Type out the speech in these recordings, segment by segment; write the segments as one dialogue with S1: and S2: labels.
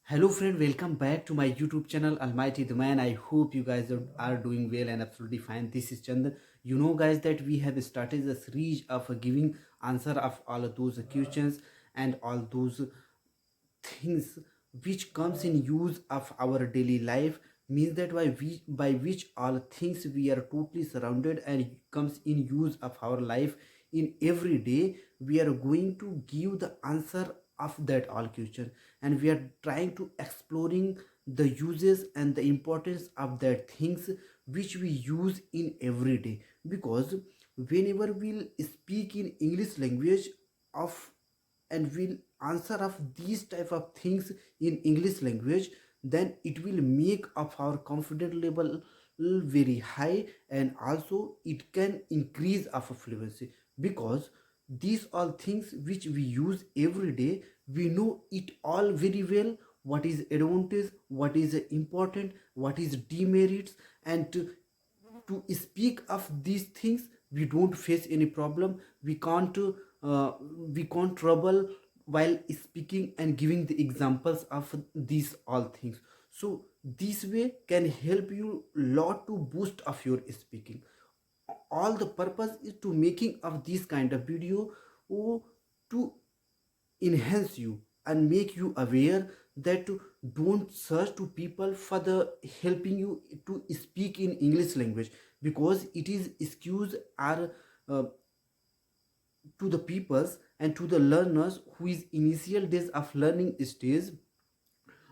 S1: Hello friend, welcome back to my YouTube channel Almighty the Man. I hope you guys are doing well and absolutely fine. This is Chandan. You know guys that we have started a series of giving answer of all of those questions and all those things which comes in use of our daily life, means that by which all things we are totally surrounded and comes in use of our life in every day. We are going to give the answer of that all question, and we are trying to exploring the uses and the importance of that things which we use in every day. Because whenever we'll speak in English language of and will answer of these type of things in English language, then it will make of our confidence level very high, and also it can increase our fluency. Because these all things which we use every day, we know it all very well, what is advantage, what is important, what is demerits, and to speak of these things we don't face any problem. Uh, we can't trouble while speaking and giving the examples of these all things. So this way can help you lot to boost of your speaking. All the purpose is to making of this kind of video, or to enhance you and make you aware that don't search to people for the helping you to speak in English language, because it is excuse are uh, to the peoples and to the learners who is initial days of learning stage,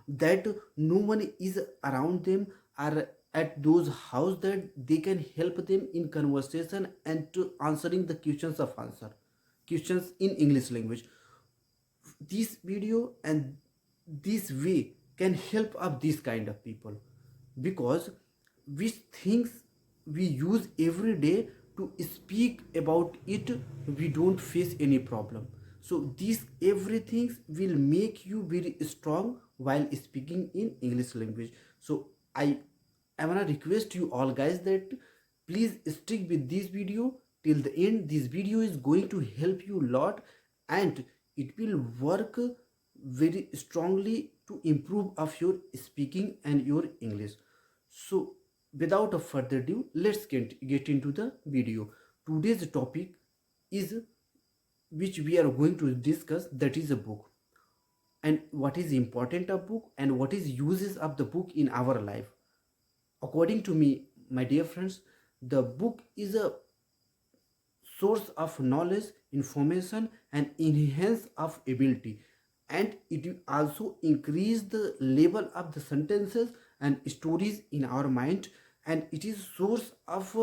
S1: that no one is around them or at those house that they can help them in conversation and to answering the questions in English language. This video and this way can help up these kind of people, because which things we use every day to speak about it, we don't face any problem. So these everything will make you very strong while speaking in English language. So I wanna request you all guys that please stick with this video till the end. This video is going to help you a lot, and it will work very strongly to improve of your speaking and your English. So without a further ado, let's get into the video. Today's topic is which we are going to discuss, that is a book, and what is important of book and what is uses of the book in our life. According to me, my dear friends, the book is a source of knowledge, information, and enhance of ability, and it will also increase the level of the sentences and stories in our mind, and it is source of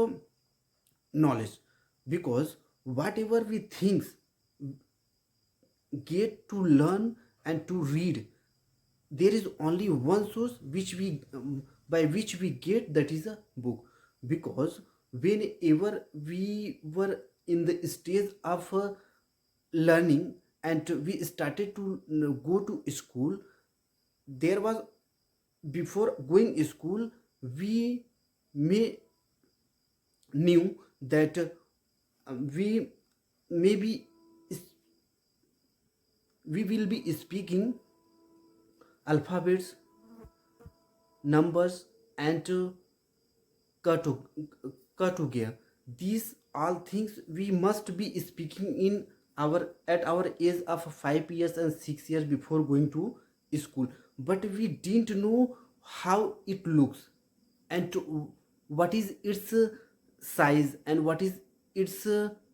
S1: knowledge. Because whatever we think get to learn and to read, there is only one source which we by which we get, that is a book. Because whenever we were in the stage of learning and we started to go to school, there was, before going to school, we may knew that we maybe we will be speaking alphabets, numbers, and Katu- Katugia. These all things we must be speaking in our at our age of 5 years and 6 years before going to school. But we didn't know how it looks, and what is its size and what is its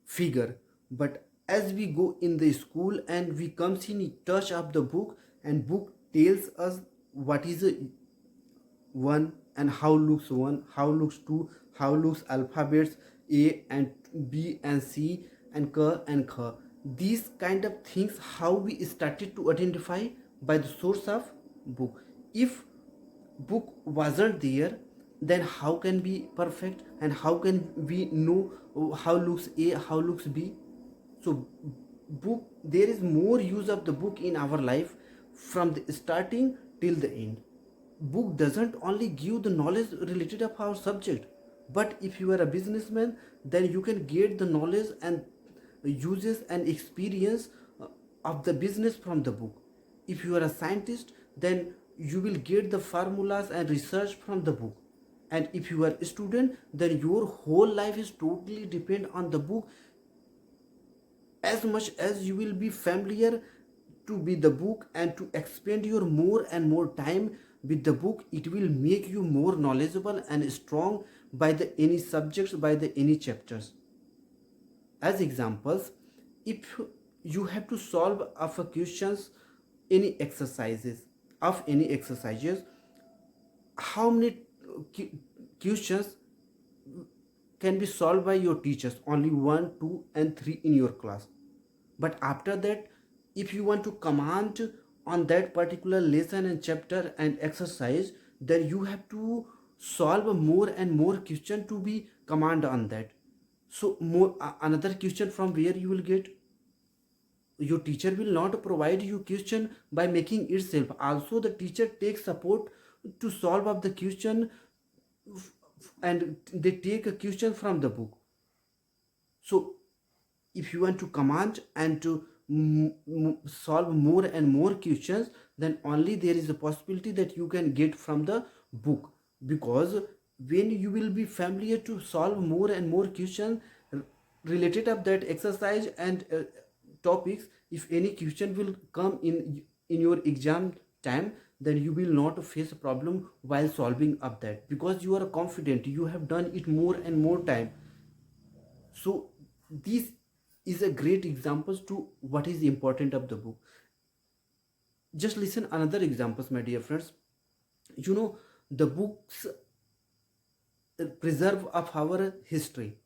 S1: figure. But as we go in the school and we comes in touch of the book, and book tells us what is a one, and how looks one, how looks two, how looks alphabets A and B and C and K and Kh. These kind of things how we started to identify by the source of book. If book wasn't there, then how can be perfect, and how can we know how looks A, how looks B? So book, there is more use of the book in our life from the starting till the end. Book doesn't only give the knowledge related of our subject, but if you are a businessman, then you can get the knowledge and uses and experience of the business from the book. If you are a scientist, then you will get the formulas and research from the book. And if you are a student, then your whole life is totally depend on the book. As much as you will be familiar to be the book and to expend your more and more time with the book, it will make you more knowledgeable and strong by the any subjects, by the any chapters. As examples, if you have to solve of a questions, any exercises, how many questions can be solved by your teachers? Only 1, 2 and 3 in your class. But after that, if you want to command on that particular lesson and chapter and exercise, then you have to solve more and more question to be command on that. So more another question from where you will get? Your teacher will not provide you question by making itself. Also the teacher takes support to solve up the question, and they take a question from the book. So if you want to command and to solve more and more questions, then only there is a possibility that you can get from the book. Because when you will be familiar to solve more and more questions related of that exercise and topics, if any question will come in your exam time, then you will not face a problem while solving up that, because you are confident, you have done it more and more time. So this is a great examples to what is important of the book. Just listen another examples, my dear friends. You know, the books preserve of our history,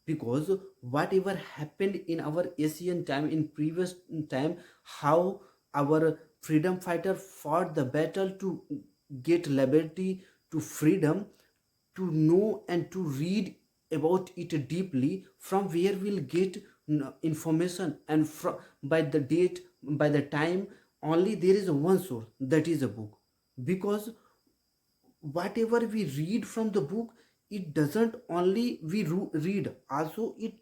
S1: because whatever happened in our Asian time, in previous time, how our freedom fighter fought the battle to get liberty, to freedom, to know and to read about it deeply, from where we'll get information, and from by the date, by the time, only there is one source, that is a book. Because whatever we read from the book, it doesn't only we read, also it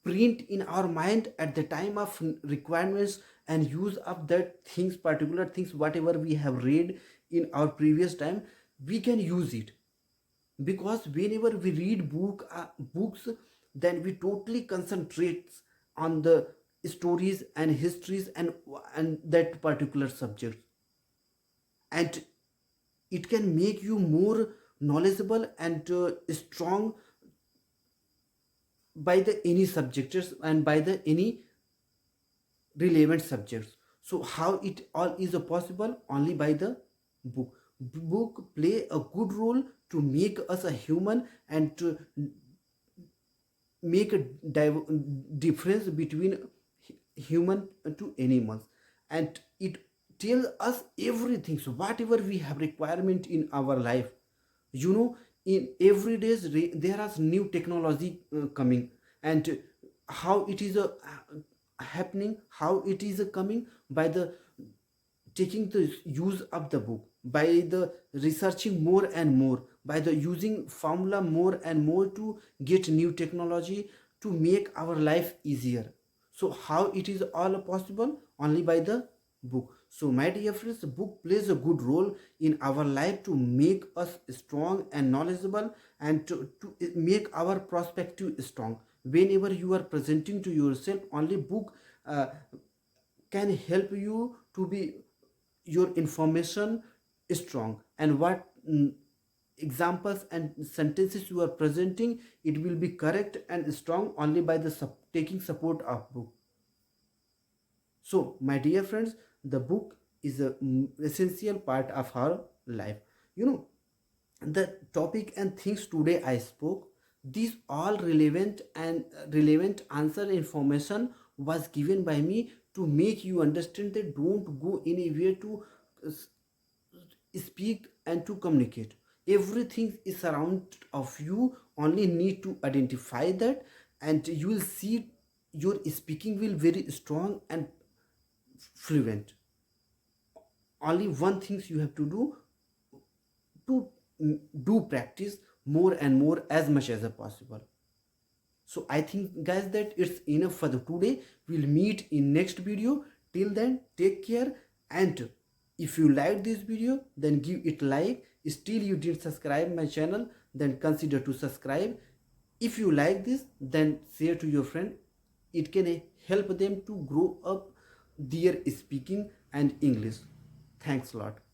S1: print in our mind at the time of requirements and use of that things, particular things, whatever we have read in our previous time, we can use it. Because whenever we read books, then we totally concentrate on the stories and histories and that particular subject. And it can make you more knowledgeable and strong by the any subjects and by the any relevant subjects. So how it all is possible? Only by the book. Book play a good role to make us a human and to make a difference between human to animals. And it tells us everything, so whatever we have requirement in our life. You know, in every days there is new technology coming, and how it is happening, how it is coming by the taking the use of the book, by the researching more and more, by the using formula more and more to get new technology to make our life easier. So how it is all possible? Only by the book. So my dear friends, the book plays a good role in our life to make us strong and knowledgeable, and to make our perspective strong. Whenever you are presenting to yourself, only book can help you to be your information strong. And what examples and sentences you are presenting, it will be correct and strong only by the taking support of book. So my dear friends, the book is a essential part of our life. You know, the topic and things today I spoke, these all relevant and relevant answer information was given by me to make you understand that don't go anywhere to speak and to communicate. Everything is around of you, only need to identify that, and you will see your speaking will very strong and fluent. Only one things you have to do, to do practice more and more as much as possible. So I think guys that it's enough for the today. We'll meet in next video. Till then, take care and If you like this video, then give it like. Still you didn't subscribe my channel, then consider to subscribe. If you like this, then share to your friend. It can help them to grow up their speaking and English. Thanks a lot.